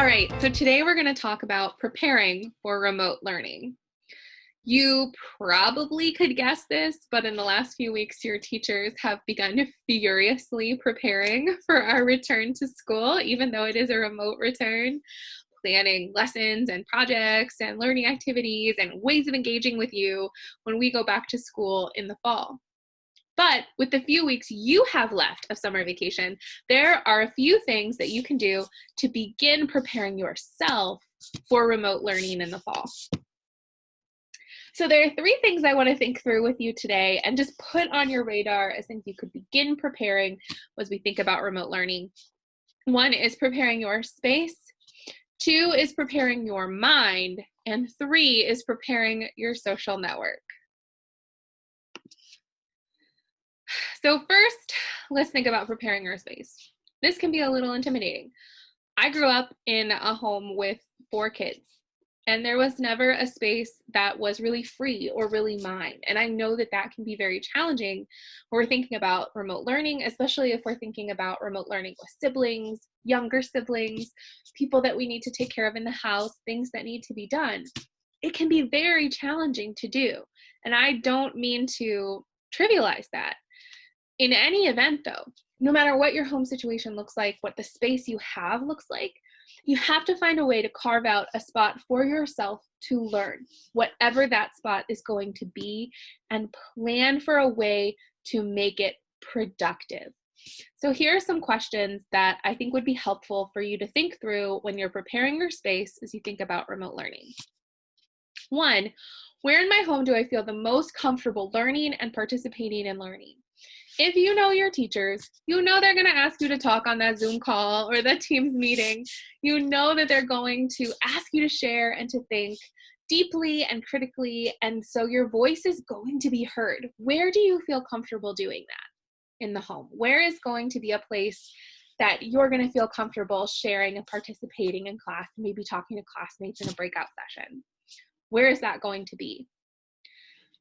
All right, so today we're going to talk about preparing for remote learning. You probably could guess this, but in the last few weeks, your teachers have begun furiously preparing for our return to school, even though it is a remote return, planning lessons and projects and learning activities and ways of engaging with you when we go back to school in the fall. But with the few weeks you have left of summer vacation, there are a few things that you can do to begin preparing yourself for remote learning in the fall. So there are three things I want to think through with you today and just put on your radar as things you could begin preparing as we think about remote learning. One is preparing your space. Two is preparing your mind. And three is preparing your social network. So first, let's think about preparing our space. This can be a little intimidating. I grew up in a home with 4 kids, and there was never a space that was really free or really mine. And I know that that can be very challenging when we're thinking about remote learning, especially if we're thinking about remote learning with siblings, younger siblings, people that we need to take care of in the house, things that need to be done. It can be very challenging to do. And I don't mean to trivialize that. In any event, though, no matter what your home situation looks like, what the space you have looks like, you have to find a way to carve out a spot for yourself to learn, whatever that spot is going to be, and plan for a way to make it productive. So here are some questions that I think would be helpful for you to think through when you're preparing your space as you think about remote learning. 1, where in my home do I feel the most comfortable learning and participating in learning? If you know your teachers, you know they're going to ask you to talk on that Zoom call or that Teams meeting. You know that they're going to ask you to share and to think deeply and critically, and so your voice is going to be heard. Where do you feel comfortable doing that in the home? Where is going to be a place that you're going to feel comfortable sharing and participating in class, maybe talking to classmates in a breakout session? Where is that going to be?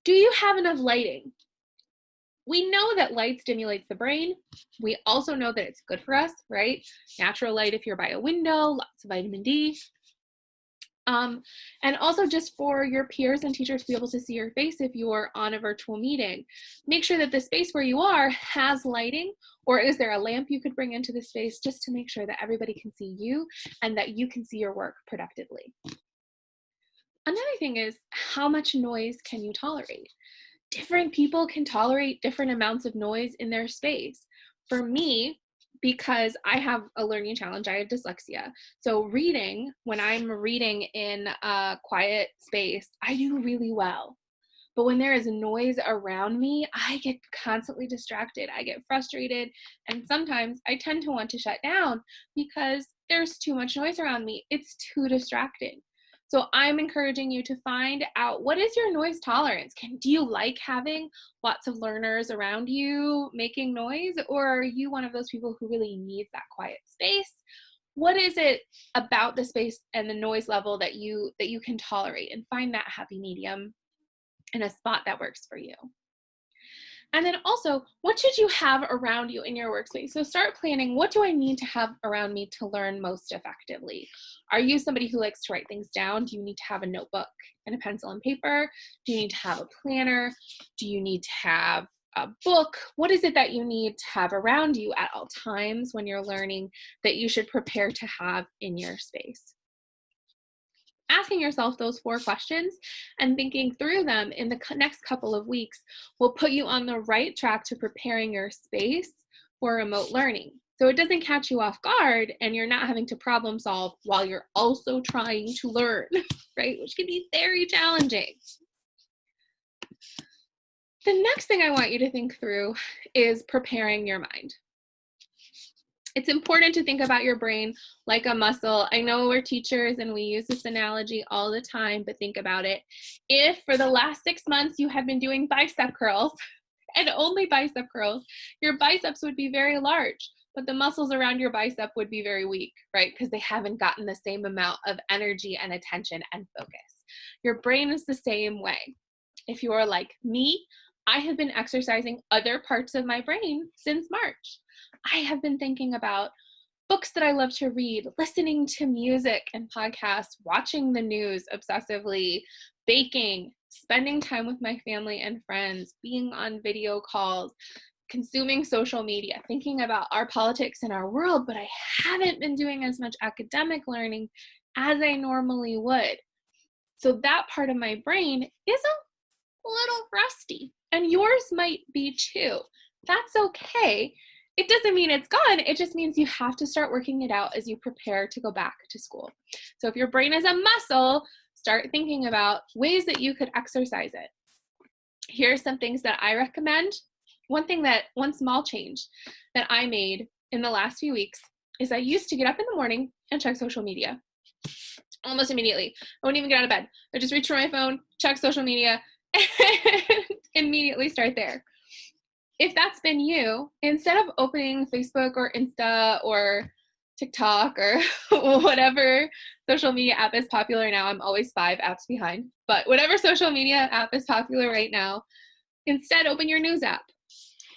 Do you have enough lighting? We know that light stimulates the brain. We also know that it's good for us, right? Natural light if you're by a window, lots of vitamin D. And also just for your peers and teachers to be able to see your face if you're on a virtual meeting. Make sure that the space where you are has lighting, or is there a lamp you could bring into the space just to make sure that everybody can see you and that you can see your work productively. Another thing is, how much noise can you tolerate? Different people can tolerate different amounts of noise in their space. For me, because I have a learning challenge, I have dyslexia. So reading, when I'm reading in a quiet space, I do really well. But when there is noise around me, I get constantly distracted. I get frustrated. And sometimes I tend to want to shut down because there's too much noise around me. It's too distracting. So I'm encouraging you to find out, what is your noise tolerance? Do you like having lots of learners around you making noise, or are you one of those people who really needs that quiet space? What is it about the space and the noise level that you can tolerate, and find that happy medium in a spot that works for you. And then also, what should you have around you in your workspace? So start planning, what do I need to have around me to learn most effectively? Are you somebody who likes to write things down? Do you need to have a notebook and a pencil and paper? Do you need to have a planner? Do you need to have a book? What is it that you need to have around you at all times when you're learning that you should prepare to have in your space? Asking yourself those 4 questions and thinking through them in the next couple of weeks will put you on the right track to preparing your space for remote learning. So it doesn't catch you off guard and you're not having to problem solve while you're also trying to learn, right? Which can be very challenging. The next thing I want you to think through is preparing your mind. It's important to think about your brain like a muscle. I know we're teachers and we use this analogy all the time, but think about it. If for the last 6 months you have been doing bicep curls and only bicep curls, your biceps would be very large, but the muscles around your bicep would be very weak, right? Because they haven't gotten the same amount of energy and attention and focus. Your brain is the same way. If you are like me, I have been exercising other parts of my brain since March. I have been thinking about books that I love to read, listening to music and podcasts, watching the news obsessively, baking, spending time with my family and friends, being on video calls, consuming social media, thinking about our politics and our world, but I haven't been doing as much academic learning as I normally would. So that part of my brain is a little rusty, and yours might be too. That's okay. It doesn't mean it's gone. It just means you have to start working it out as you prepare to go back to school. So if your brain is a muscle, start thinking about ways that you could exercise it. Here are some things that I recommend. One small change that I made in the last few weeks is I used to get up in the morning and check social media almost immediately. I wouldn't even get out of bed. I just reach for my phone, check social media, and immediately start there. If that's been you, instead of opening Facebook or Insta or TikTok or whatever social media app is popular now, I'm always 5 apps behind, but whatever social media app is popular right now, instead open your news app.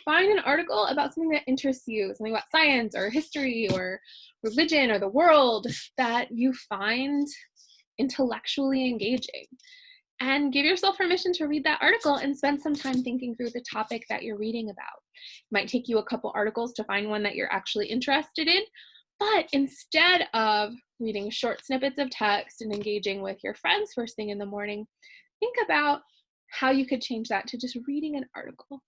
Find an article about something that interests you, something about science or history or religion or the world that you find intellectually engaging. And give yourself permission to read that article and spend some time thinking through the topic that you're reading about. It might take you a couple articles to find one that you're actually interested in, but instead of reading short snippets of text and engaging with your friends first thing in the morning, think about how you could change that to just reading an article.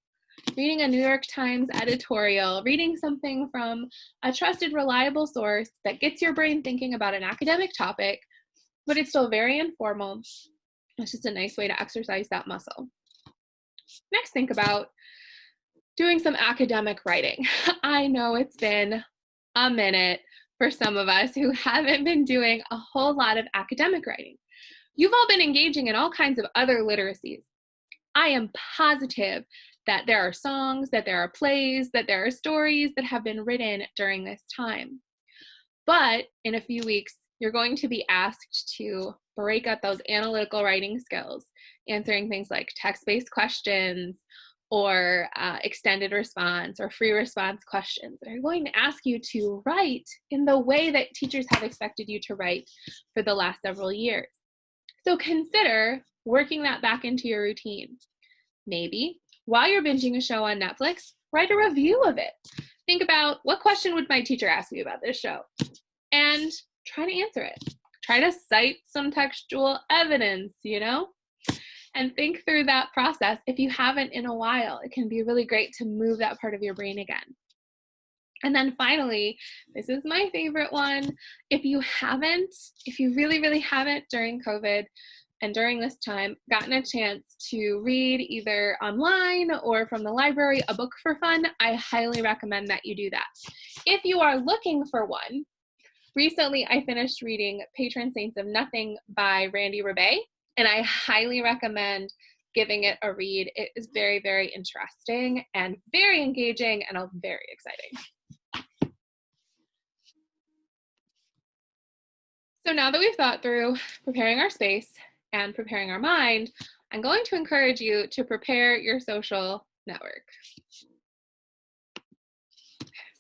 Reading a New York Times editorial, reading something from a trusted, reliable source that gets your brain thinking about an academic topic, but it's still very informal. It's just a nice way to exercise that muscle. Next, think about doing some academic writing. I know it's been a minute for some of us who haven't been doing a whole lot of academic writing. You've all been engaging in all kinds of other literacies. I am positive that there are songs, that there are plays, that there are stories that have been written during this time. But in a few weeks, you're going to be asked to break out those analytical writing skills, answering things like text-based questions or extended response or free response questions. They're going to ask you to write in the way that teachers have expected you to write for the last several years. So consider working that back into your routine. Maybe while you're binging a show on Netflix, write a review of it. Think about, what question would my teacher ask me about this show? And try to answer it. Try to cite some textual evidence, and think through that process. If you haven't in a while, it can be really great to move that part of your brain again. And then finally, this is my favorite one. If you really, really haven't during COVID and during this time gotten a chance to read either online or from the library a book for fun, I highly recommend that you do that. If you are looking for one, recently I finished reading Patron Saints of Nothing by Randy Rebay, and I highly recommend giving it a read. It is very, very interesting and very engaging and very exciting. So now that we've thought through preparing our space and preparing our mind, I'm going to encourage you to prepare your social network.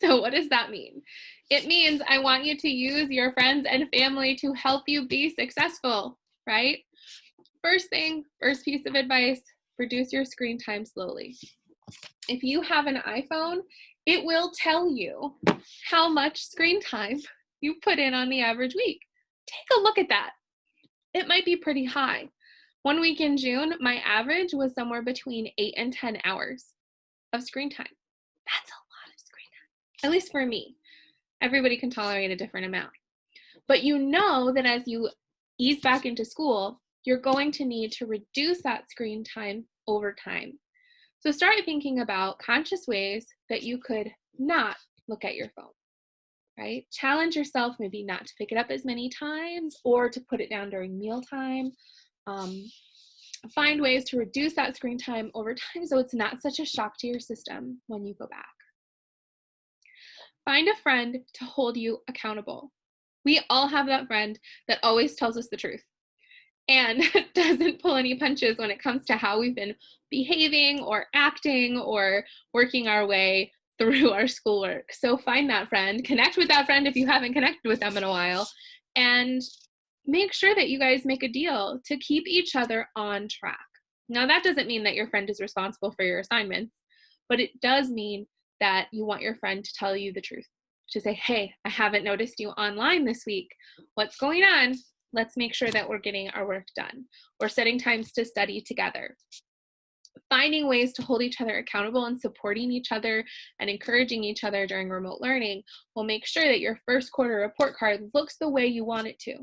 So what does that mean? It means I want you to use your friends and family to help you be successful, right? First piece of advice, reduce your screen time slowly. If you have an iPhone, it will tell you how much screen time you put in on the average week. Take a look at that. It might be pretty high. One week in June, my average was somewhere between 8 and 10 hours of screen time. That's a lot of screen time, at least for me. Everybody can tolerate a different amount. But you know that as you ease back into school, you're going to need to reduce that screen time over time. So start thinking about conscious ways that you could not look at your phone, right? Challenge yourself maybe not to pick it up as many times or to put it down during mealtime. Find ways to reduce that screen time over time so it's not such a shock to your system when you go back. Find a friend to hold you accountable. We all have that friend that always tells us the truth and doesn't pull any punches when it comes to how we've been behaving or acting or working our way through our schoolwork. So find that friend, connect with that friend if you haven't connected with them in a while, and make sure that you guys make a deal to keep each other on track. Now, that doesn't mean that your friend is responsible for your assignments, but it does mean that you want your friend to tell you the truth, to say, hey, I haven't noticed you online this week. What's going on? Let's make sure that we're getting our work done, or setting times to study together. Finding ways to hold each other accountable and supporting each other and encouraging each other during remote learning will make sure that your first quarter report card looks the way you want it to.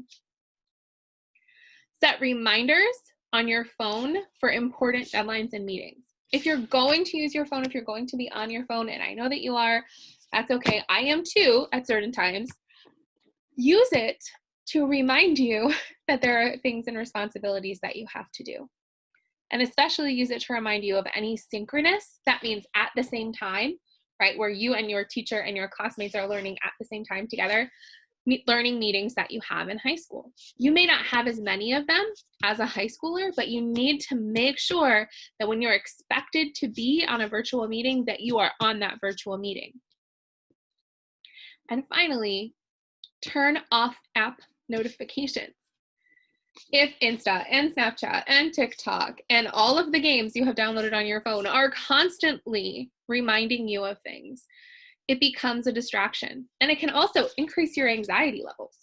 Set reminders on your phone for important deadlines and meetings. If you're going to use your phone, if you're going to be on your phone, and I know that you are, that's okay. I am too at certain times. Use it to remind you that there are things and responsibilities that you have to do. And especially use it to remind you of any synchronous, that means at the same time, right, where you and your teacher and your classmates are learning at the same time together, learning meetings that you have in high school. You may not have as many of them as a high schooler, but you need to make sure that when you're expected to be on a virtual meeting, that you are on that virtual meeting. And finally, turn off app notifications. If Insta and Snapchat and TikTok and all of the games you have downloaded on your phone are constantly reminding you of things, it becomes a distraction, and it can also increase your anxiety levels.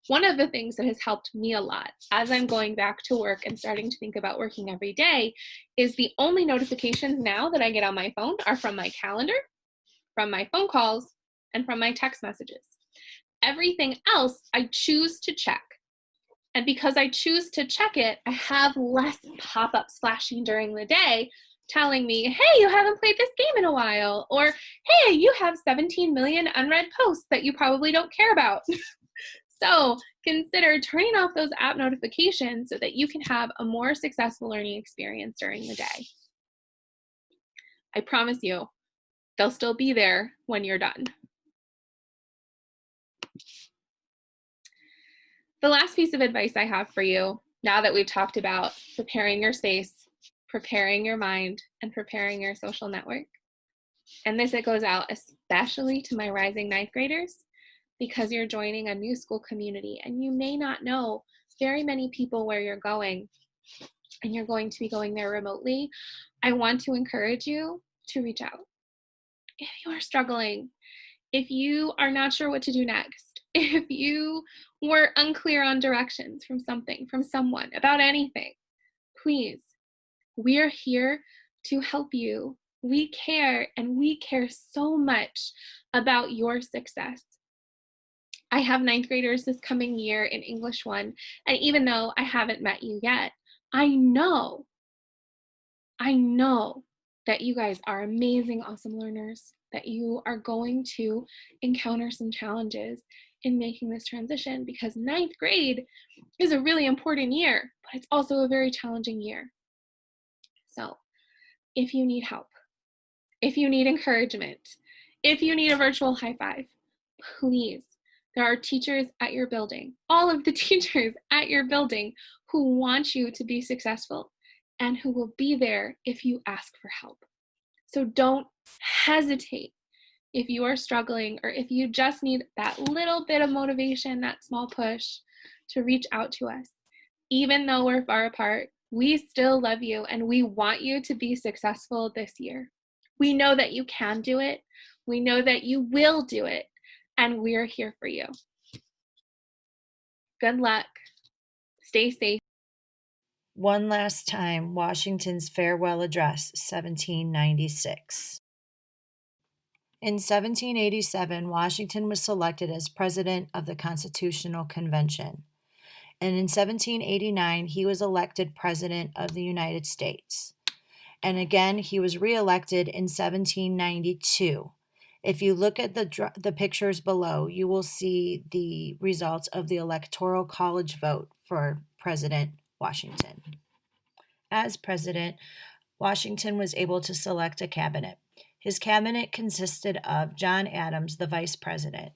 One of the things that has helped me a lot as I'm going back to work and starting to think about working every day is the only notifications now that I get on my phone are from my calendar, from my phone calls, and from my text messages. Everything else I choose to check. And because I choose to check it, I have less pop-ups flashing during the day telling me, hey, you haven't played this game in a while, or hey, you have 17 million unread posts that you probably don't care about. So consider turning off those app notifications so that you can have a more successful learning experience during the day. I promise you, they'll still be there when you're done. The last piece of advice I have for you, now that we've talked about preparing your space, preparing your mind, and preparing your social network, and it goes out especially to my rising ninth graders, because you're joining a new school community and you may not know very many people where you're going, and you're going to be going there remotely. I want to encourage you to reach out. If you are struggling, if you are not sure what to do next, if you were unclear on directions from something, from someone, about anything, please, we are here to help you. We care, and we care so much about your success. I have ninth graders this coming year in English 1, and even though I haven't met you yet, I know that you guys are amazing, awesome learners, that you are going to encounter some challenges in making this transition, because ninth grade is a really important year, but it's also a very challenging year. So if you need help, if you need encouragement, if you need a virtual high five, please, there are teachers at your building, all of the teachers at your building who want you to be successful and who will be there if you ask for help. So don't hesitate if you are struggling, or if you just need that little bit of motivation, that small push, to reach out to us. Even though we're far apart, we still love you and we want you to be successful this year. We know that you can do it. We know that you will do it, and we're here for you. Good luck. Stay safe. One last time, Washington's farewell address, 1796. In 1787, Washington was selected as president of the Constitutional Convention. And in 1789, he was elected president of the United States. And again, he was reelected in 1792. If you look at the pictures below, you will see the results of the Electoral College vote for President Washington. As president, Washington was able to select a cabinet. His cabinet consisted of John Adams, the vice president,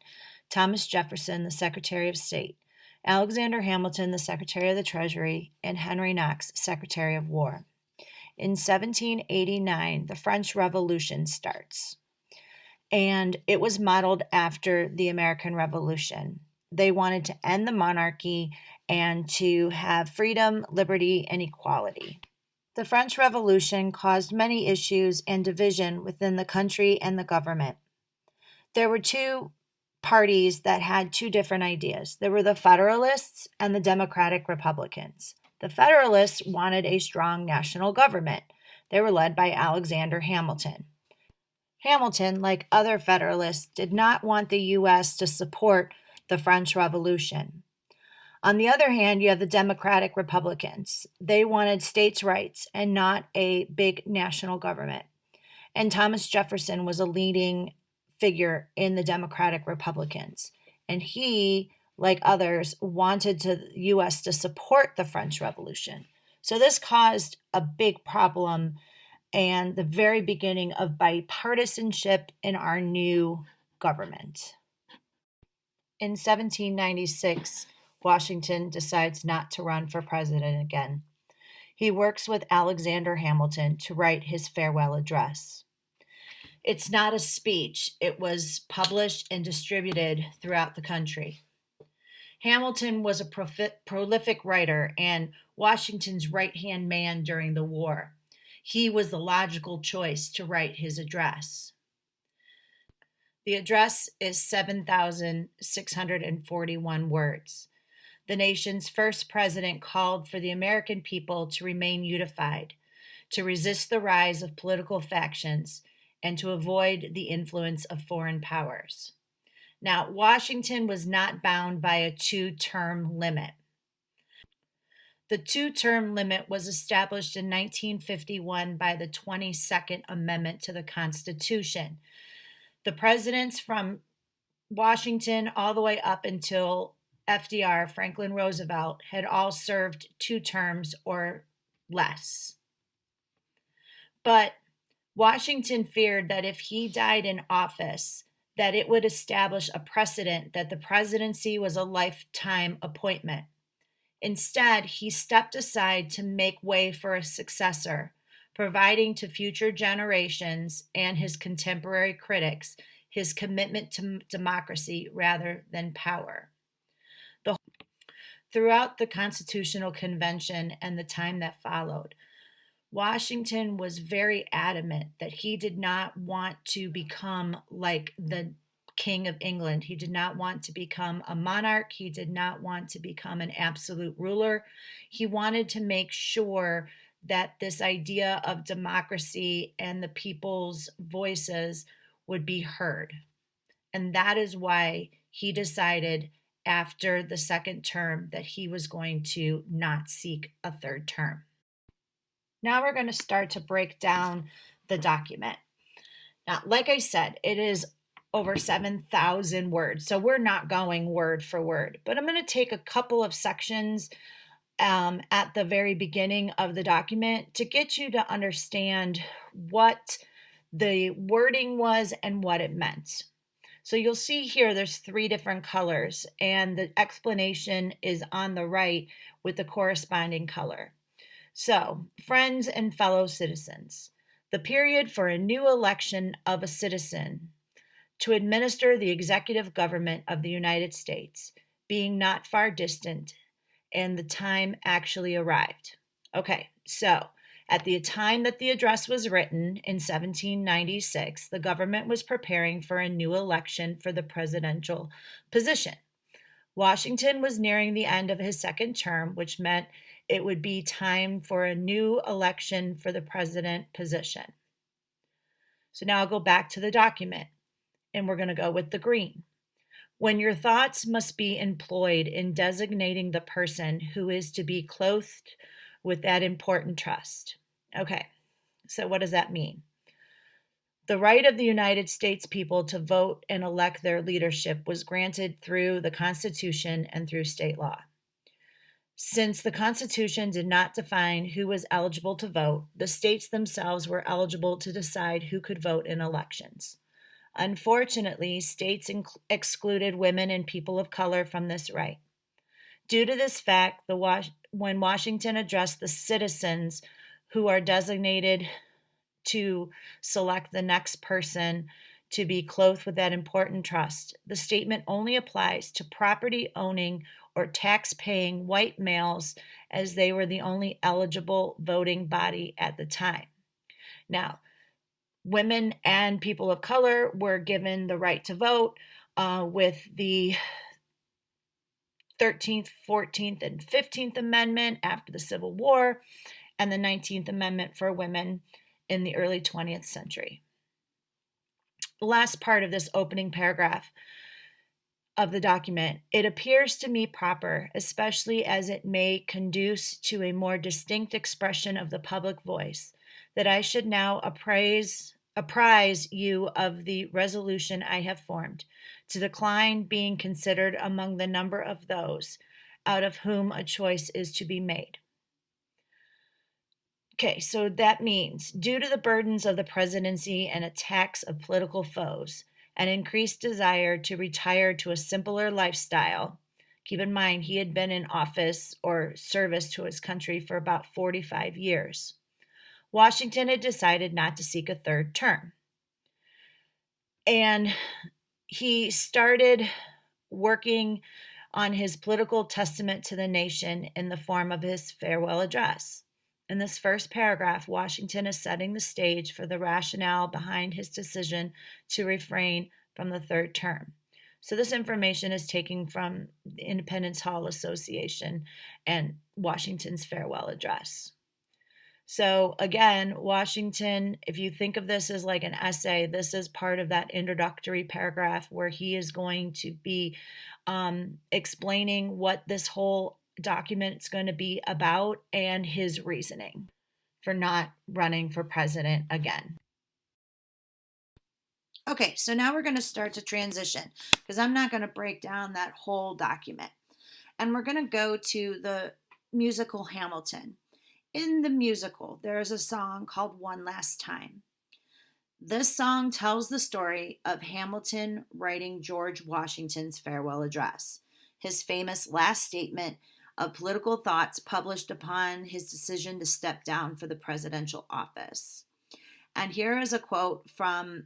Thomas Jefferson, the Secretary of State, Alexander Hamilton, the Secretary of the Treasury, and Henry Knox, Secretary of War. In 1789, the French Revolution starts. and it was modeled after the American Revolution. They wanted to end the monarchy and to have freedom, liberty, and equality. The French Revolution caused many issues and division within the country and the government. There were two parties that had two different ideas. There were the Federalists and the Democratic Republicans. The Federalists wanted a strong national government. They were led by Alexander Hamilton. Hamilton, like other Federalists, did not want the U.S. to support the French Revolution. On the other hand, you have the Democratic Republicans. They wanted states' rights and not a big national government. And Thomas Jefferson was a leading figure in the Democratic Republicans. And he, like others, wanted the U.S. to support the French Revolution. So this caused a big problem and the very beginning of bipartisanship in our new government. In 1796, Washington decides not to run for president again. He works with Alexander Hamilton to write his farewell address. It's not a speech. It was published and distributed throughout the country. Hamilton was a prolific writer and Washington's right-hand man during the war. He was the logical choice to write his address. The address is 7,641 words. The nation's first president called for the American people to remain unified, to resist the rise of political factions, and to avoid the influence of foreign powers. Now, Washington was not bound by a two-term limit. The two-term limit was established in 1951 by the 22nd Amendment to the Constitution. The presidents from Washington all the way up until FDR, Franklin Roosevelt, had all served 2 terms or less. But Washington feared that if he died in office, that it would establish a precedent that the presidency was a lifetime appointment. Instead, he stepped aside to make way for a successor, providing to future generations and his contemporary critics his commitment to democracy rather than power. Throughout the Constitutional Convention and the time that followed, Washington was very adamant that he did not want to become like the King of England. He did not want to become a monarch. He did not want to become an absolute ruler. He wanted to make sure that this idea of democracy and the people's voices would be heard. And that is why he decided after the second term that he was going to not seek a third term. Now we're going to start to break down the document. Now, like I said, it is over 7,000 words, so we're not going word for word, but I'm going to take a couple of sections at the very beginning of the document to get you to understand what the wording was and what it meant. So you'll see here there's 3 different colors, and the explanation is on the right with the corresponding color. So, friends and fellow citizens, the period for a new election of a citizen to administer the executive government of the United States being not far distant, and the time actually arrived. Okay, so at the time that the address was written in 1796, the government was preparing for a new election for the presidential position. Washington was nearing the end of his second term, which meant it would be time for a new election for the president position. So now I'll go back to the document, and we're going to go with the green. When your thoughts must be employed in designating the person who is to be clothed with that important trust. Okay, so what does that mean? The right of the United States people to vote and elect their leadership was granted through the Constitution and through state law. Since the Constitution did not define who was eligible to vote, the states themselves were eligible to decide who could vote in elections. Unfortunately, states excluded women and people of color from this right. Due to this fact, when Washington addressed the citizens who are designated to select the next person to be clothed with that important trust. The statement only applies to property owning or tax paying white males, as they were the only eligible voting body at the time. Now, women and people of color were given the right to vote with the 13th, 14th, and 15th Amendment after the Civil War, and the 19th Amendment for women in the early 20th century. The last part of this opening paragraph of the document, it appears to me proper, especially as it may conduce to a more distinct expression of the public voice, that I should now apprise you of the resolution I have formed, to decline being considered among the number of those out of whom a choice is to be made. Okay, so that means due to the burdens of the presidency and attacks of political foes, an increased desire to retire to a simpler lifestyle. Keep in mind, he had been in office or service to his country for about 45 years. Washington had decided not to seek a third term. And he started working on his political testament to the nation in the form of his farewell address. In this first paragraph, Washington is setting the stage for the rationale behind his decision to refrain from the third term. So this information is taken from the Independence Hall Association and Washington's farewell address. So again, Washington, if you think of this as like an essay, this is part of that introductory paragraph where he is going to be explaining what this whole document is going to be about and his reasoning for not running for president again. Okay, so now we're going to start to transition because I'm not going to break down that whole document. And we're going to go to the musical Hamilton. In the musical, there is a song called One Last Time. This song tells the story of Hamilton writing George Washington's farewell address, his famous last statement of political thoughts published upon his decision to step down for the presidential office. And here is a quote from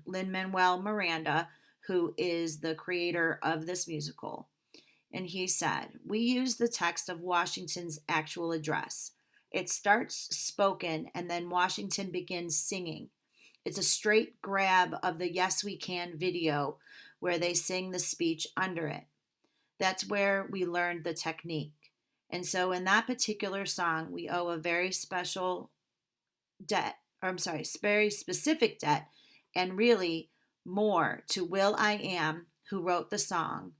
Lin-Manuel Miranda, who is the creator of this musical. And he said, "We use the text of Washington's actual address. It starts spoken and then Washington begins singing. It's a straight grab of the Yes We Can video where they sing the speech under it. That's where we learned the technique. And so in that particular song, we owe a very special debt, very specific debt, and really more to Will I Am, who wrote the song,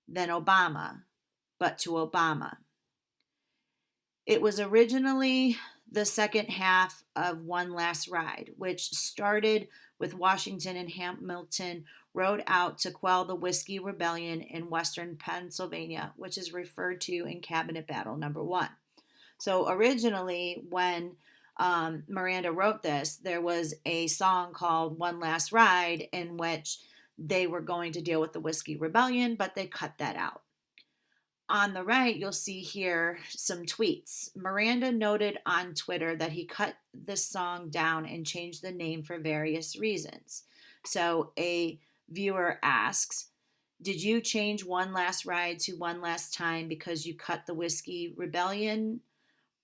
than Obama, but to Obama. It was originally the second half of One Last Ride, which started with Washington and Hamilton rode out to quell the Whiskey Rebellion in western Pennsylvania, which is referred to in Cabinet Battle Number 1. So originally, when Miranda wrote this, there was a song called One Last Ride in which they were going to deal with the Whiskey Rebellion, but they cut that out. On the right, you'll see here some tweets. Miranda noted on Twitter that he cut this song down and changed the name for various reasons. So a viewer asks, did you change One Last Ride to One Last Time because you cut the Whiskey Rebellion,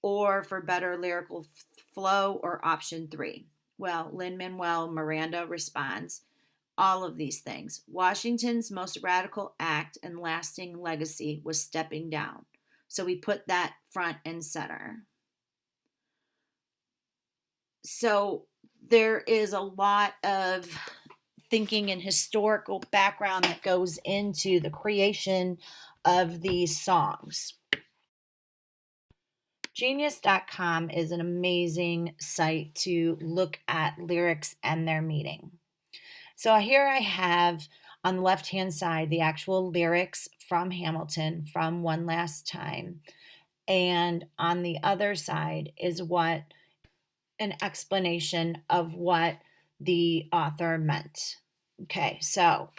or for better lyrical flow, or option 3? Well, Lin-Manuel Miranda responds, all of these things. Washington's most radical act and lasting legacy was stepping down. So we put that front and center. So there is a lot of thinking and historical background that goes into the creation of these songs. Genius.com is an amazing site to look at lyrics and their meaning. So here I have on the left-hand side the actual lyrics from Hamilton from One Last Time. And on the other side is an explanation of what the author meant. Okay, so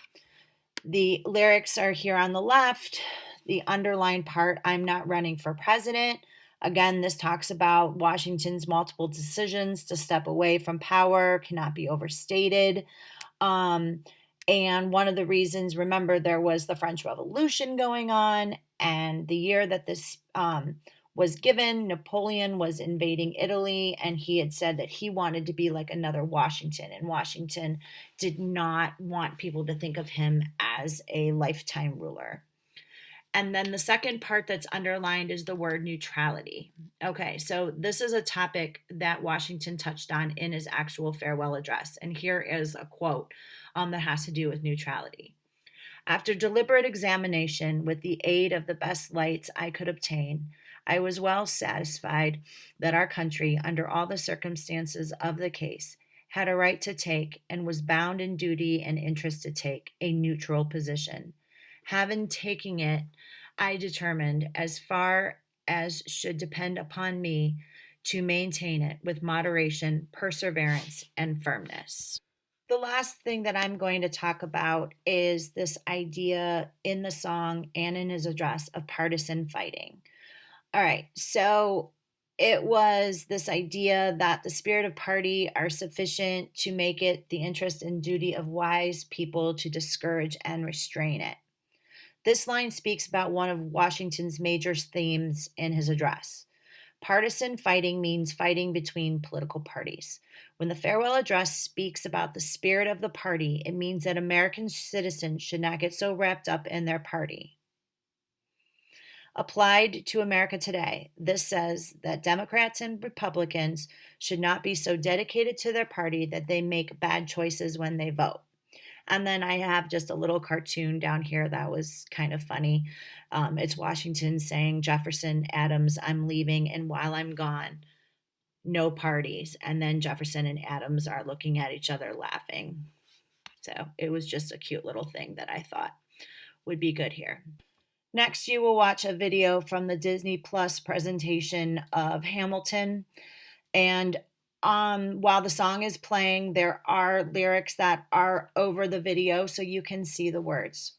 the lyrics are here on the left. The underlined part, I'm not running for president. Again, this talks about Washington's multiple decisions to step away from power, cannot be overstated. And one of the reasons, remember, there was the French Revolution going on, and the year that this was given, Napoleon was invading Italy, and he had said that he wanted to be like another Washington, and Washington did not want people to think of him as a lifetime ruler. And then the second part that's underlined is the word neutrality. Okay, so this is a topic that Washington touched on in his actual farewell address. And here is a quote that has to do with neutrality. After deliberate examination, with the aid of the best lights I could obtain, I was well satisfied that our country, under all the circumstances of the case, had a right to take, and was bound in duty and interest to take, a neutral position. Having taken it, I determined, as far as should depend upon me, to maintain it with moderation, perseverance, and firmness. The last thing that I'm going to talk about is this idea in the song and in his address of partisan fighting. All right, so it was this idea that the spirit of party are sufficient to make it the interest and duty of wise people to discourage and restrain it. This line speaks about one of Washington's major themes in his address. Partisan fighting means fighting between political parties. When the farewell address speaks about the spirit of the party, it means that American citizens should not get so wrapped up in their party. Applied to America today, this says that Democrats and Republicans should not be so dedicated to their party that they make bad choices when they vote. And then I have just a little cartoon down here that was kind of funny. It's Washington saying, Jefferson, Adams, I'm leaving, and while I'm gone, no parties. And then Jefferson and Adams are looking at each other laughing. So it was just a cute little thing that I thought would be good here. Next, you will watch a video from the Disney Plus presentation of Hamilton. And while the song is playing, there are lyrics that are over the video so you can see the words.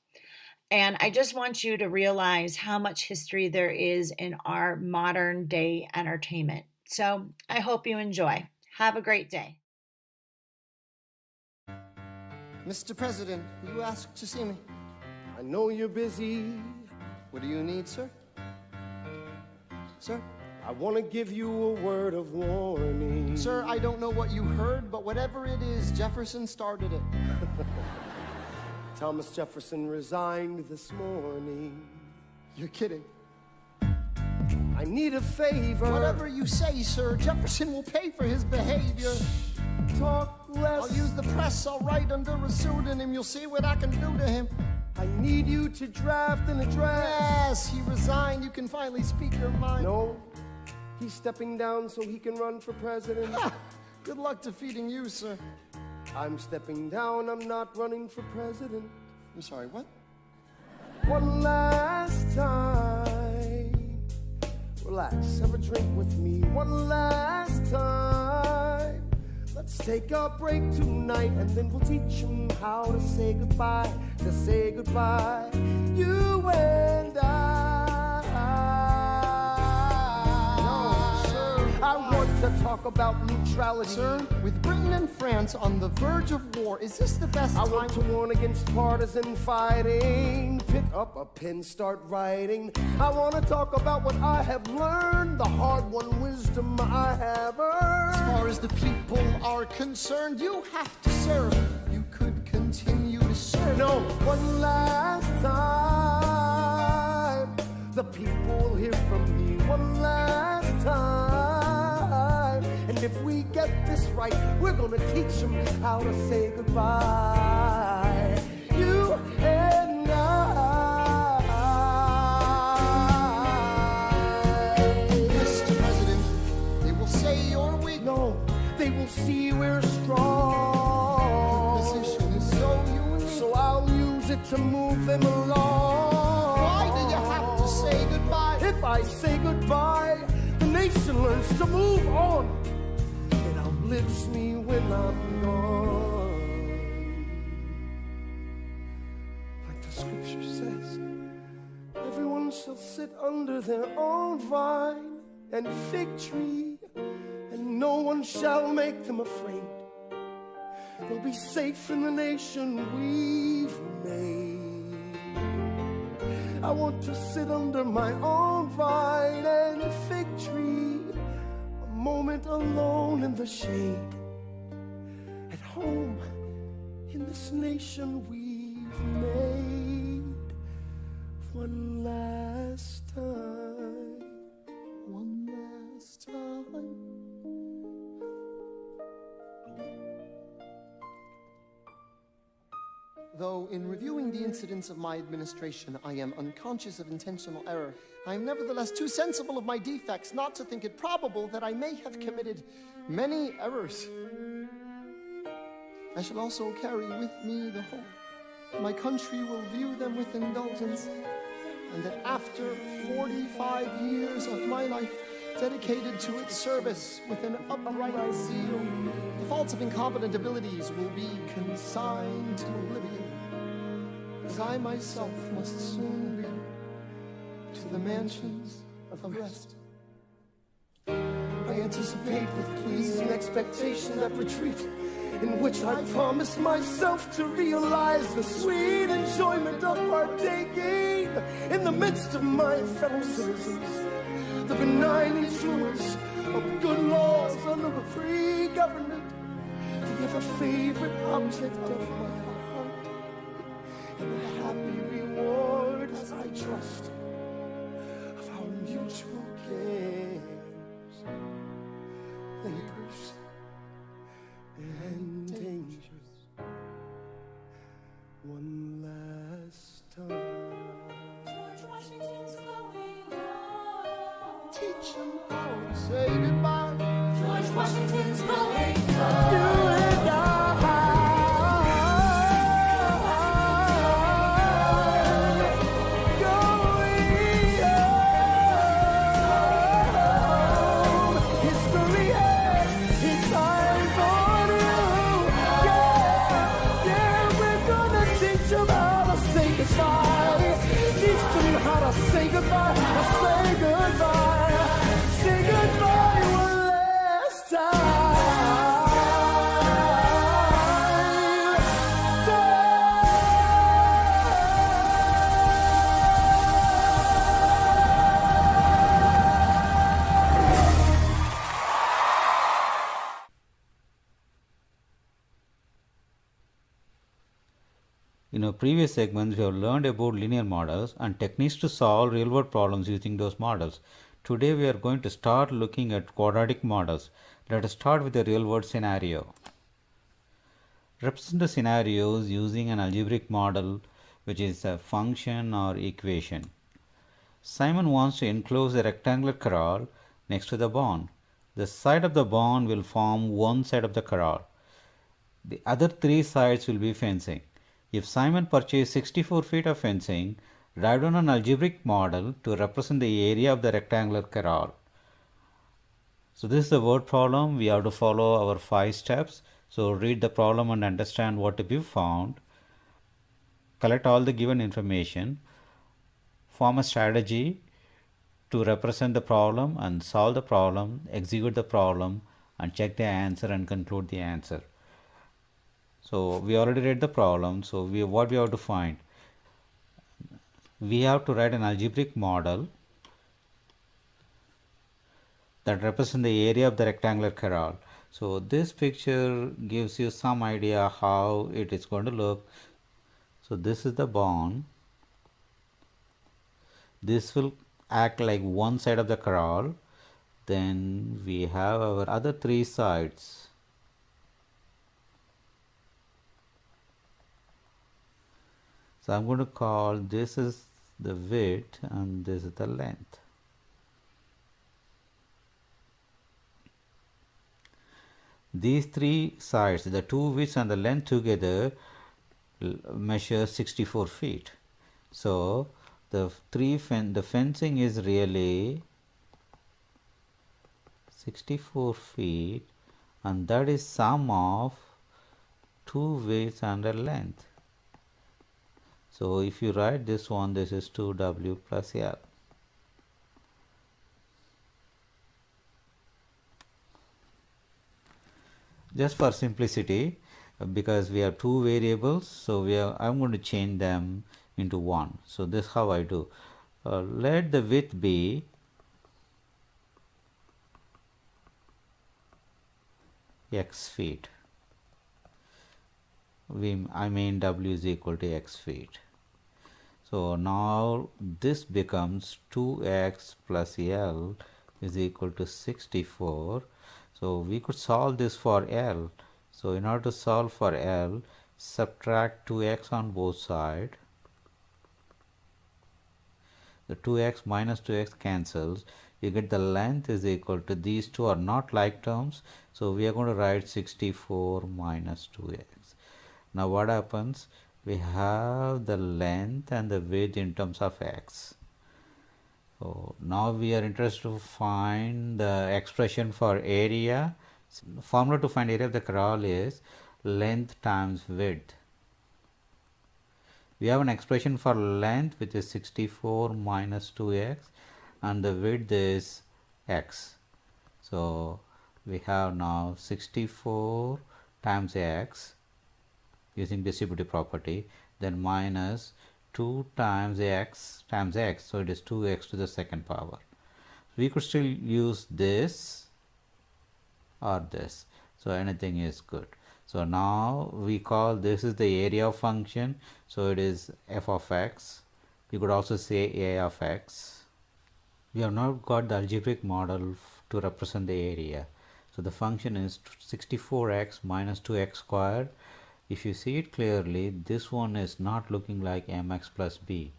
And I just want you to realize how much history there is in our modern day entertainment. So I hope you enjoy. Have a great day. Mr. President, will you ask to see me? I know you're busy. What do you need, sir? Sir? I want to give you a word of warning. Sir, I don't know what you heard, but whatever it is, Jefferson started it. Thomas Jefferson resigned this morning. You're kidding. I need a favor. Whatever you say, sir, Jefferson will pay for his behavior. Talk less. I'll use the press, I'll write under a pseudonym. You'll see what I can do to him. I need you to draft an address. Yes, he resigned. You can finally speak your mind. No. He's stepping down so he can run for president. Good luck defeating you, sir. I'm stepping down, I'm not running for president. I'm sorry, what? One last time. Relax, have a drink with me. One last time. Let's take a break tonight and then we'll teach him how to say goodbye. To say goodbye, you and I. I want to talk about neutrality. Sir, with Britain and France on the verge of war, is this the best time? I want to warn against partisan fighting. Pick up a pen, start writing. I want to talk about what I have learned, the hard-won wisdom I have earned. As far as the people are concerned, you have to serve. You could continue to serve. No, one last time. The people will hear from me one last time. And if we get this right, we're gonna teach them how to say goodbye. You and I. Mr. President, they will say you're weak. No, they will see we're strong. Your position is so unique. So I'll use it to move them along. Why do you have to say goodbye? If I say goodbye, the nation learns to move on. It outlives me when I'm gone. Like the scripture says, everyone shall sit under their own vine and fig tree, and no one shall make them afraid. they'll be safe in the nation we've made. I want to sit under my own vine and fig tree, a moment alone in the shade, at home in this nation we've made. One last time, one last time. Though in reviewing the incidents of my administration, I am unconscious of intentional error, I am nevertheless too sensible of my defects not to think it probable that I may have committed many errors. I shall also carry with me the hope that my country will view them with indulgence, and that after 45 years of my life dedicated to its service with an upright zeal, the faults of incompetent abilities will be consigned to oblivion, as I myself must soon be to the mansions of rest. I anticipate with pleasing expectation that retreat in which I promised myself to realize the sweet enjoyment of partaking in the midst of my fellow citizens, the benign influence of good laws under a free government, the ever-favorite object of my heart, and the happy reward, as I trust, of our mutual cares, labors, and dangers. One last time. George Washington's going home. Teach him how to say goodbye. George Washington's going You home. and I. Say goodbye, say goodbye, say goodbye one last In our previous segments, we have learned about linear models and techniques to solve real-world problems using those models. Today, we are going to start looking at quadratic models. Let us start with a real-world scenario. Represent the scenarios using an algebraic model, which is a function or equation. Simon wants to enclose a rectangular corral next to the barn. The side of the barn will form one side of the corral. The other three sides will be fencing. If Simon purchased 64 feet of fencing, write down an algebraic model to represent the area of the rectangular corral. So this is the word problem. We have to follow our 5 steps. So read the problem and understand what to be found. Collect all the given information. Form a strategy to represent the problem and solve the problem, execute the problem, and check the answer and conclude the answer. So we already read the problem. So what we have to find? We have to write an algebraic model that represents the area of the rectangular corral. So this picture gives you some idea how it is going to look. So this is the barn. This will act like one side of the corral. Then we have our other 3 sides. So I'm going to call this is the width and this is the length. These 3 sides, the 2 widths and the length together measure 64 feet. So the fencing is really 64 feet, and that is sum of 2 widths and a length. So if you write this one, this is 2W plus L. Just for simplicity, because we have two variables, so I'm going to change them into one. So this is how I do. Let the width be x feet. I mean w is equal to x feet. So now this becomes 2x plus L is equal to 64. So we could solve this for L. So in order to solve for L, subtract 2x on both sides. The 2x minus 2x cancels. You get the length is equal to, these two are not like terms, so we are going to write 64 minus 2x. Now what happens? We have the length and the width in terms of x. So now we are interested to find the expression for area. The formula to find area of the corral is length times width. We have an expression for length which is 64 minus 2x and the width is x. So we have now 64 times x using distributive property, then minus 2 times x times x, so it is 2x to the second power. We could still use this or this, so anything is good. So now we call this is the area of function, so it is f of x. You could also say a of x. We have now got the algebraic model to represent the area. So the function is 64x minus 2x squared. If you see it clearly, this one is not looking like mx plus b.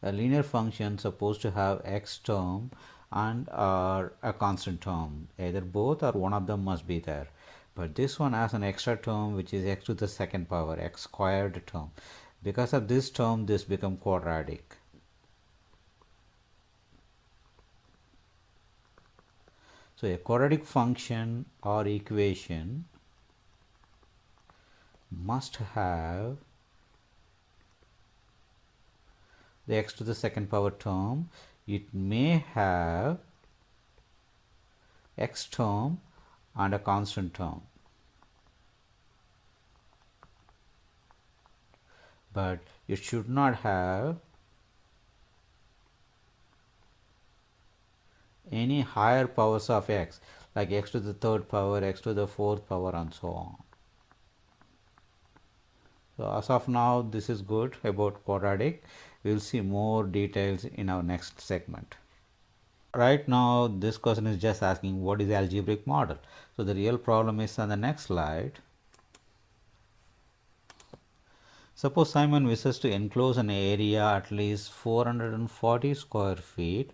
A linear function supposed to have x term and a constant term. Either both or one of them must be there. But this one has an extra term which is x to the second power, x squared term. Because of this term, this becomes quadratic. So a quadratic function or equation must have the x to the second power term. It may have x term and a constant term, but it should not have any higher powers of x, like x to the third power, x to the fourth power, and so on. So as of now, this is good about quadratic. We will see more details in our next segment. Right now, this question is just asking what is the algebraic model. So the real problem is on the next slide. Suppose Simon wishes to enclose an area at least 440 square feet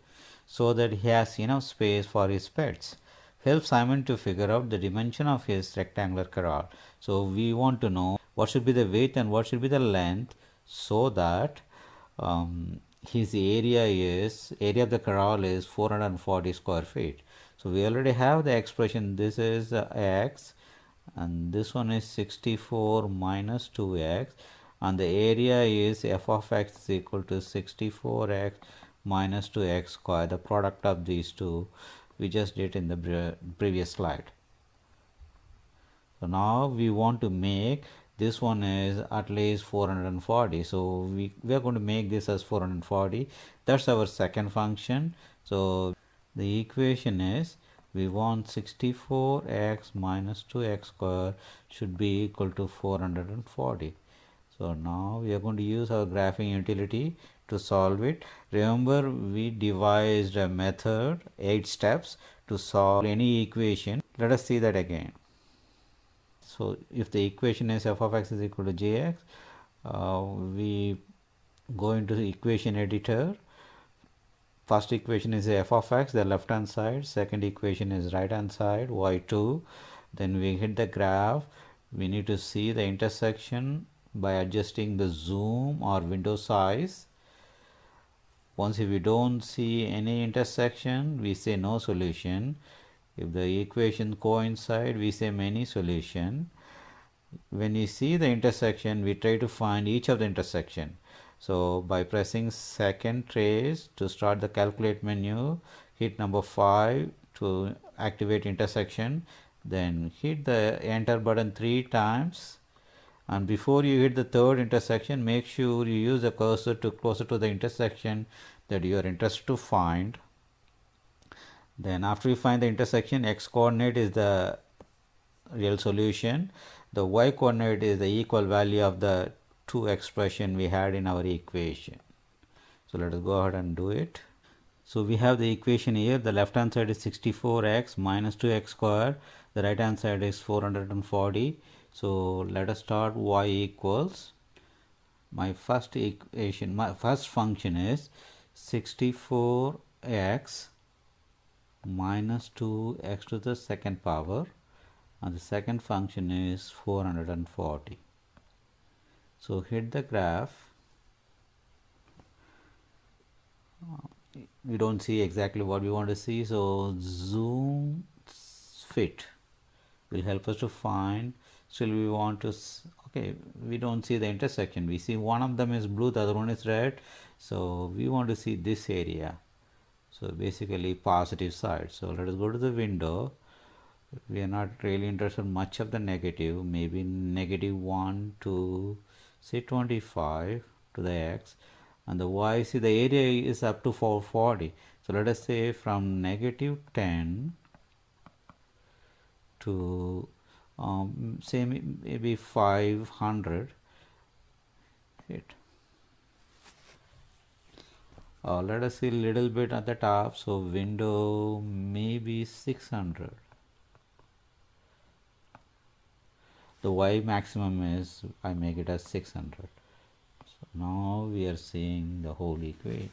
so that he has enough space for his pets. Help Simon to figure out the dimension of his rectangular corral. So we want to know what should be the width and what should be the length, so that his area of the corral is 440 square feet. So we already have the expression. This is x and this one is 64 minus 2x, and the area is f of x is equal to 64x minus 2x square, the product of these two we just did in the previous slide. So now we want to make this one is at least 440, so we are going to make this as 440. That's our second function. So the equation is, we want 64x minus 2x square should be equal to 440. So now we are going to use our graphing utility to solve it. Remember, we devised a method, 8 steps, to solve any equation. Let us see that again. So if the equation is f of x is equal to jx, we go into the equation editor. First equation is f of x, the left hand side. Second equation is right hand side, y2. Then we hit the graph. We need to see the intersection by adjusting the zoom or window size. Once if we don't see any intersection, we say no solution. If the equation coincide, we say many solution. When we see the intersection, we try to find each of the intersection. So by pressing second trace to start the calculate menu, hit number 5 to activate intersection, then hit the enter button 3 times, and before you hit the third intersection, make sure you use the cursor to closer to the intersection that you are interested to find. Then after you find the intersection, x coordinate is the real solution, the y coordinate is the equal value of the two expression we had in our equation. So let us go ahead and do it. So we have the equation here. The left hand side is 64x minus 2x squared, the right hand side is 440. So let us start y equals, my first equation, my first function is 64x minus 2x to the second power, and the second function is 440. So hit the graph. We don't see exactly what we want to see, so zoom fit will help us to find. Still we want to, okay, we don't see the intersection. We see one of them is blue, the other one is red, so we want to see this area, so basically positive side. So let us go to the window. We are not really interested in much of the negative, maybe -1 to say 25 to the x, and the y, see the area is up to 440. So let us say from -10 to say maybe 500. Hit. Let us see a little bit at the top, so window maybe 600. The y maximum is, I make it as 600. So now we are seeing the whole equation,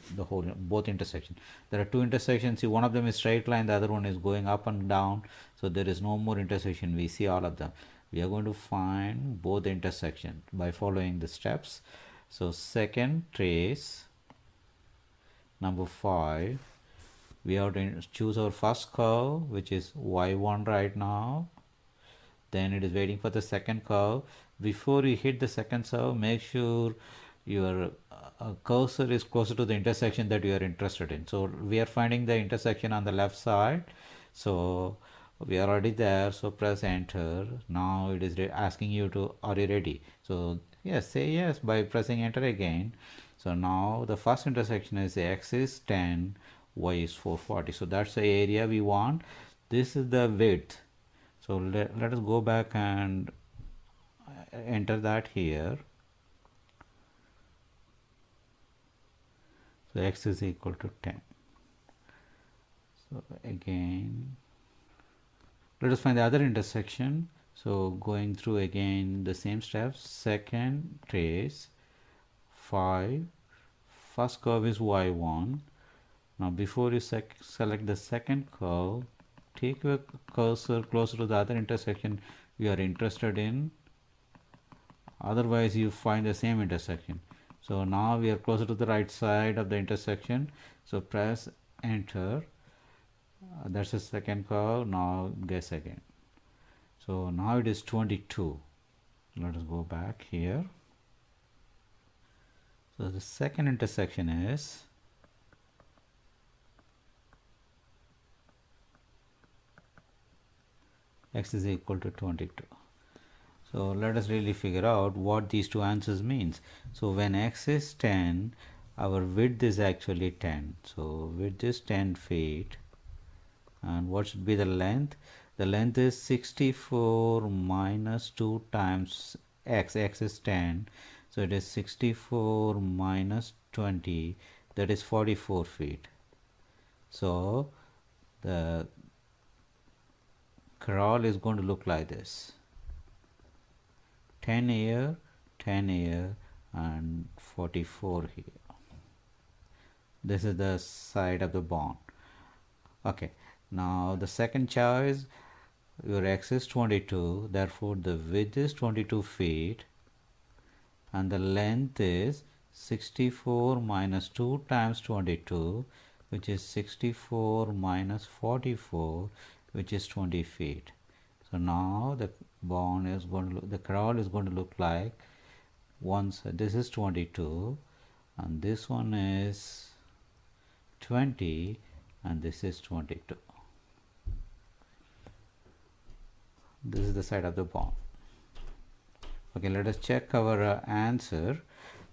both intersections. There are two intersections. See, one of them is straight line, the other one is going up and down. So there is no more intersection. We see all of them. We are going to find both the intersections by following the steps. So second trace, number 5, we have to choose our first curve, which is y1 right now. Then it is waiting for the second curve. Before you hit the second curve, make sure your cursor is closer to the intersection that you are interested in. So we are finding the intersection on the left side, so we are already there, so press enter. Now it is asking you to, are you ready? So yes, say yes by pressing enter again. So now the first intersection is x is 10, y is 440. So that's the area we want. This is the width. So let us go back and enter that here. So x is equal to 10. So again, let us find the other intersection. So going through again the same steps. Second trace, 5. First curve is y1. Now before you select the second curve, take your cursor closer to the other intersection you are interested in. Otherwise you find the same intersection. So now we are closer to the right side of the intersection. So press enter. That's the second curve. Now guess again. So now it is 22. Let us go back here. So the second intersection is x is equal to 22. So let us really figure out what these two answers means. So when x is 10, our width is actually 10. So width is 10 feet. And what should be the length? The length is 64 minus 2 times x. X is 10. So it is 64 minus 20. That is 44 feet. So the crawl is going to look like this. 10 here, 10 here, and 44 here. This is the side of the bond. Okay, now the second choice, your x is 22, therefore the width is 22 feet and the length is 64 minus 2 times 22, which is 64 minus 44, which is 20 feet. So now the bond is going to look, the crawl is going to look like, once this is 22 and this one is 20 and this is 22. This is the side of the bond. Okay, let us check our answer.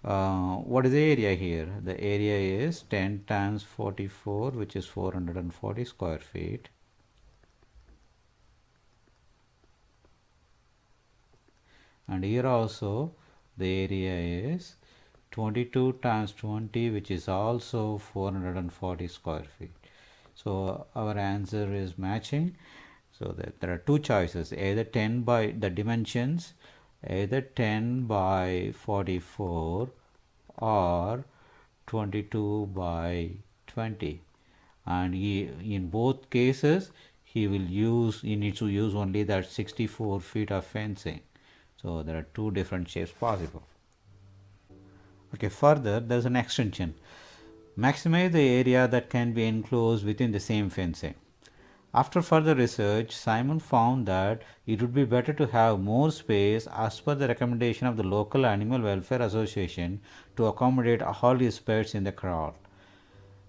What is the area here? The area is 10 times 44, which is 440 square feet. And here also the area is 22 times 20, which is also 440 square feet. So our answer is matching. So that there are two choices, either 10 by the dimensions, either 10 by 44 or 22 by 20. And in both cases he needs to use only that 64 feet of fencing. So there are two different shapes possible. Okay, further there's an extension. Maximize the area that can be enclosed within the same fencing. After further research, Simon found that it would be better to have more space as per the recommendation of the local Animal Welfare Association to accommodate all his pets in the corral.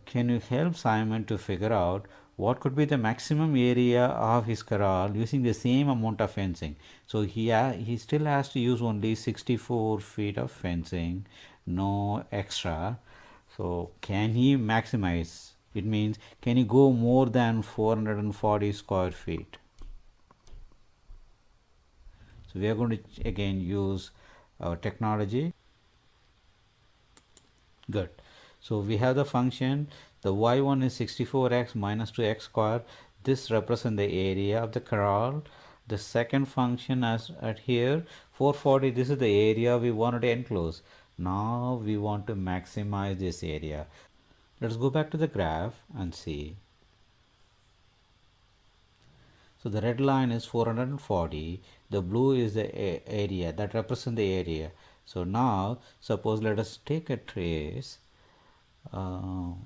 Can you help Simon to figure out what could be the maximum area of his corral using the same amount of fencing? So he still has to use only 64 feet of fencing, no extra. So can he maximize? It means, can he go more than 440 square feet? So we are going to again use our technology. Good. So we have the function, the y1 is 64x minus 2x square. This represents the area of the corral. The second function as at here 440, this is the area we wanted to enclose. Now we want to maximize this area. Let's go back to the graph and see. So the red line is 440, the blue is the area that represents the area. So now suppose let us take a trace. When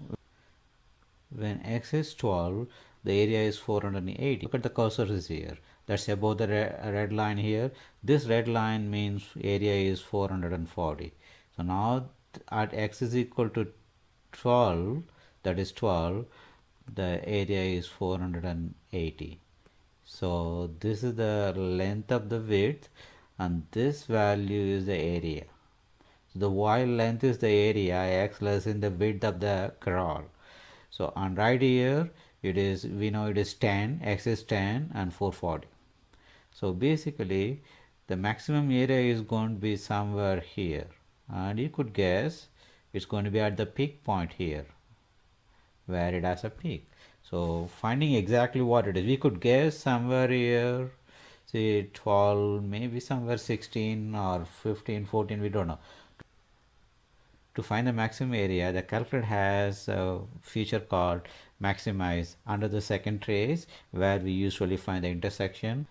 x is 12, the area is 480. Look at the cursor is here. That's above the red line here. This red line means area is 440. So now at x is equal to 12, that is 12, the area is 480. So this is the length of the width and this value is the area. So the y length is the area, x less in the width of the corral. So on right here it is, we know it is 10, x is 10 and 440. So basically the maximum area is going to be somewhere here, and you could guess it's going to be at the peak point here where it has a peak. So finding exactly what it is, we could guess somewhere here, say 12, maybe somewhere 16 or 15, 14, we don't know. To find the maximum area, the calculator has a feature called maximize under the second trace where we usually find the intersection.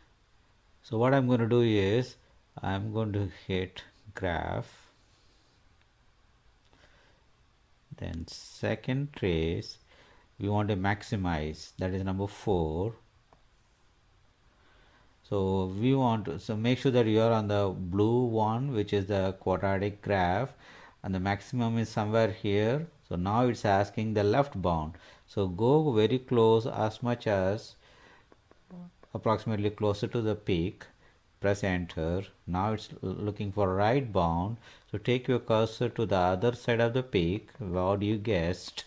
So what I'm going to do is I'm going to hit graph, then second trace, we want to maximize, that is number 4. So we want to, so make sure that you are on the blue one, which is the quadratic graph, and the maximum is somewhere here. So now it's asking the left bound, so go very close, as much as approximately closer to the peak, press enter. Now it's looking for right bound, so take your cursor to the other side of the peak, what you guessed,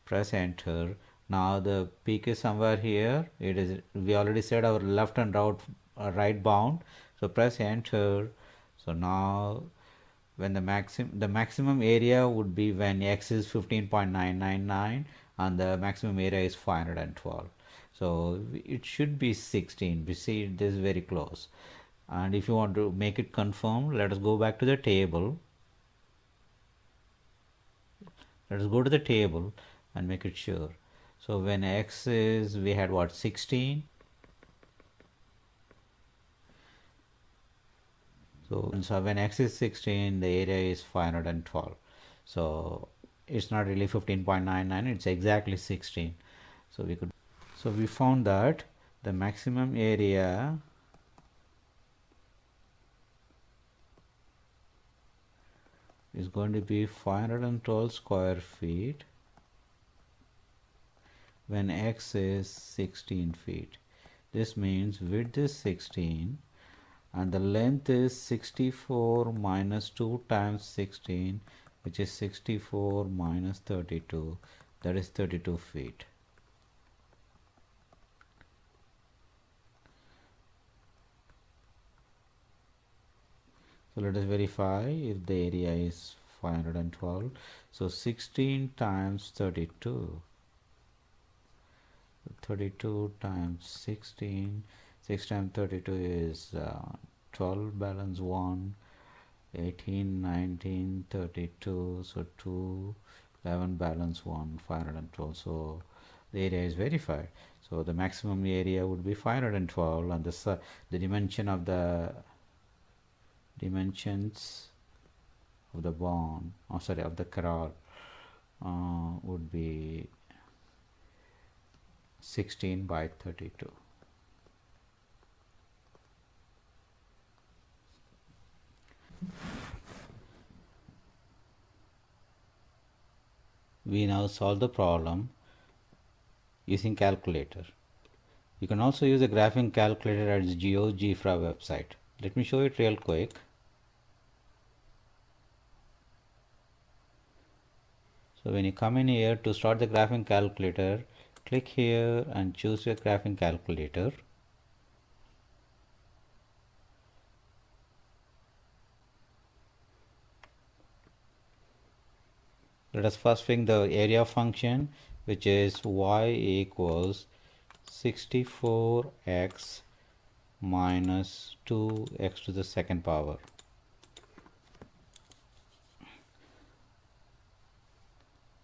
press enter. Now the peak is somewhere here. It is, we already said our left and right bound, so press enter. So now when the maximum area would be when x is 15.999 and the maximum area is 512. So it should be 16. We see this is very close. And if you want to make it confirm, let us go back to the table. Let us go to the table and make it sure. So when x is, we had what, 16. So when x is 16, the area is 512. So it's not really 15.99, it's exactly 16. So we found that the maximum area is going to be 512 square feet when x is 16 feet. This means width is 16 and the length is 64 minus 2 times 16, which is 64 minus 32, that is 32 feet. So let us verify if the area is 512. So 16 times 32. 32 times 16. 6 times 32 is 12 balance 1. 18, 19, 32. So 2, 11 balance 1, 512. So the area is verified. So the maximum area would be 512, and the dimensions of the barn, of the corral would be 16 by 32. We now solve the problem using calculator. You can also use a graphing calculator at the GeoGebra website. Let me show it real quick. So when you come in here to start the graphing calculator, click here and choose your graphing calculator. Let us first find the area function, which is y equals 64x minus 2x to the second power.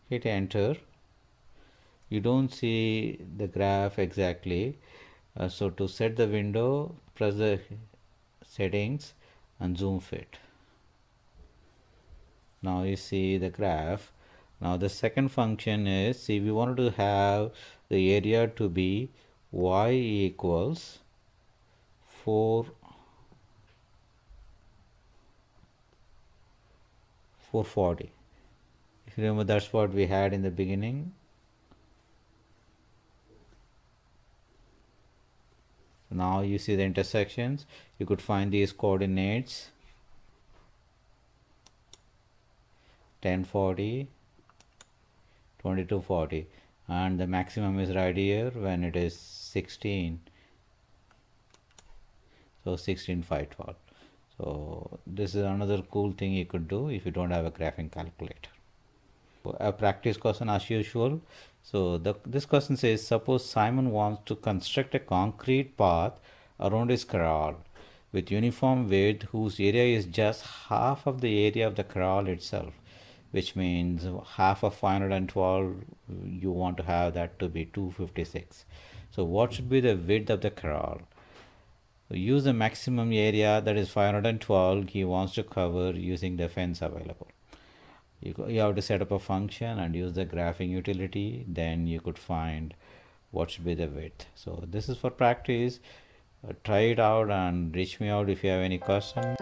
Hit enter. You don't see the graph exactly, so to set the window, press the settings and zoom fit. Now you see the graph. Now the second function is, see, we wanted to have the area to be y equals 440. If you remember, that's what we had in the beginning. Now you see the intersections. You could find these coordinates 1040, 2240, and the maximum is right here when it is 16. So 16,512. So this is another cool thing you could do if you don't have a graphing calculator. A practice question as usual. So this question says, suppose Simon wants to construct a concrete path around his corral with uniform width whose area is just half of the area of the corral itself, which means half of 512, you want to have that to be 256. So what should be the width of the corral? Use the maximum area, that is 512, he wants to cover using the fence available. You have to set up a function and use the graphing utility, then you could find what should be the width. So this is for practice. Try it out and reach me out if you have any questions.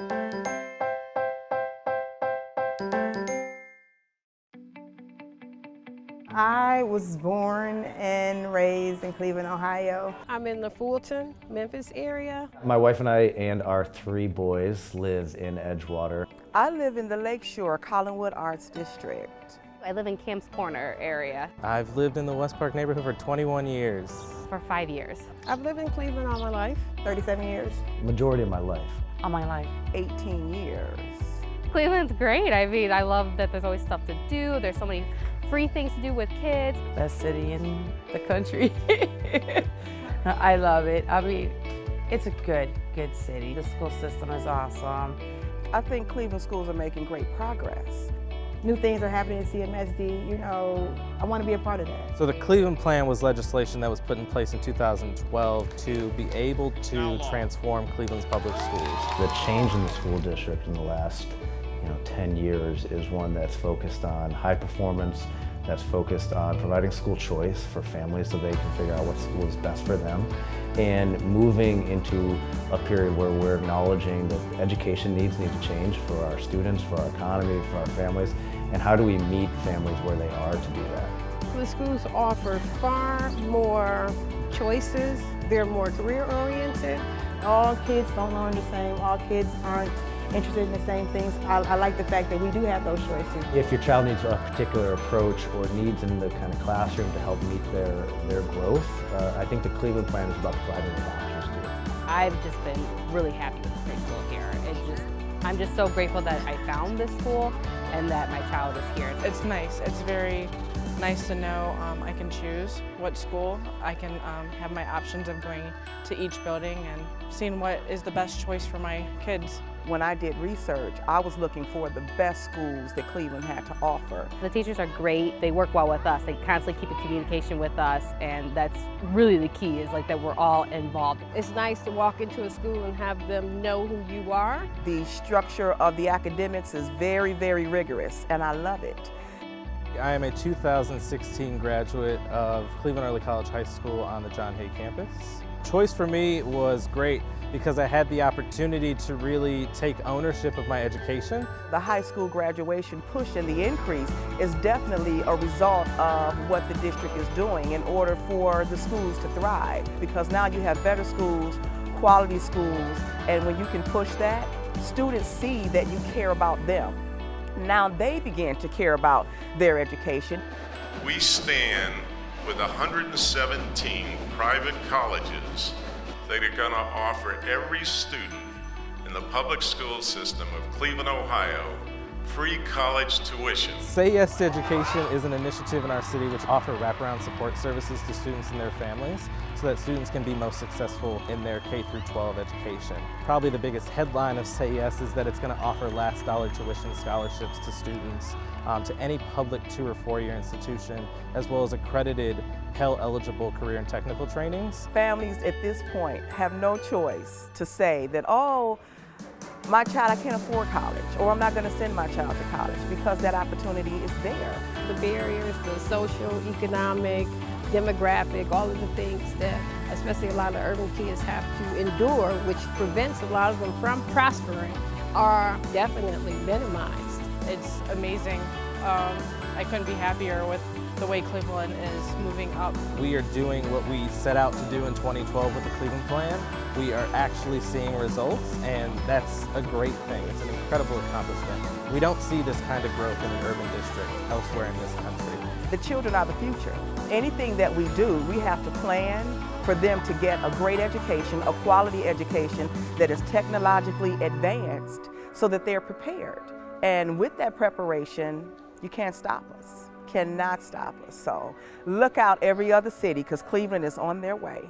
I was born and raised in Cleveland, Ohio. I'm in the Fulton, Memphis area. My wife and I and our 3 boys live in Edgewater. I live in the Lakeshore Collinwood Arts District. I live in Camps Corner area I've lived in the West Park neighborhood for 21 years. for 5 years. I've lived in Cleveland all my life. 37 years, Majority of my life. All my life. 18 years. Cleveland's great. I mean, I love that there's always stuff to do. There's so many free things to do with kids. Best city in the country. I love it. I mean, it's a good city. The school system is awesome. I think Cleveland schools are making great progress. New things are happening at CMSD, you know, I want to be a part of that. So the Cleveland Plan was legislation that was put in place in 2012 to be able to transform Cleveland's public schools. The change in the school district in the last 10 years is one that's focused on high performance, that's focused on providing school choice for families so they can figure out what school is best for them, and moving into a period where we're acknowledging that education needs need to change for our students, for our economy, for our families, and how do we meet families where they are to do that. The schools offer far more choices. They're more career oriented. All kids don't learn the same. All kids aren't interested in the same things. I like the fact that we do have those choices. If your child needs a particular approach or needs in the kind of classroom to help meet their growth, I think the Cleveland plan is about providing those options too. I've just been really happy with the preschool here. I'm just so grateful that I found this school and that my child is here. It's nice. It's very nice to know I can choose what school. I can have my options of going to each building and seeing what is the best choice for my kids. When I did research, I was looking for the best schools that Cleveland had to offer. The teachers are great. They work well with us. They constantly keep in communication with us, and that's really the key, is like that we're all involved. It's nice to walk into a school and have them know who you are. The structure of the academics is very, very rigorous, and I love it. I am a 2016 graduate of Cleveland Early College High School on the John Hay campus. Choice for me was great because I had the opportunity to really take ownership of my education. The high school graduation push and the increase is definitely a result of what the district is doing in order for the schools to thrive, because now you have better schools, quality schools, and when you can push that, students see that you care about them. Now they begin to care about their education. We stand with 117 private colleges that are going to offer every student in the public school system of Cleveland, Ohio, free college tuition. Say Yes to Education is an initiative in our city which offers wraparound support services to students and their families so that students can be most successful in their K-12 education. Probably the biggest headline of Say Yes is that it's going to offer last dollar tuition scholarships to students to any public 2- or 4-year institution, as well as accredited Pell-eligible career and technical trainings. Families at this point have no choice to say that, oh, my child, I can't afford college, or I'm not going to send my child to college, because that opportunity is there. The barriers, the social, economic, demographic, all of the things that especially a lot of urban kids have to endure, which prevents a lot of them from prospering, are definitely minimized. It's amazing. I couldn't be happier with the way Cleveland is moving up. We are doing what we set out to do in 2012 with the Cleveland Plan. We are actually seeing results, and that's a great thing. It's an incredible accomplishment. We don't see this kind of growth in the urban district elsewhere in this country. The children are the future. Anything that we do, we have to plan for them to get a great education, a quality education that is technologically advanced so that they're prepared. And with that preparation, you can't stop us. Cannot stop us. So look out every other city, because Cleveland is on their way.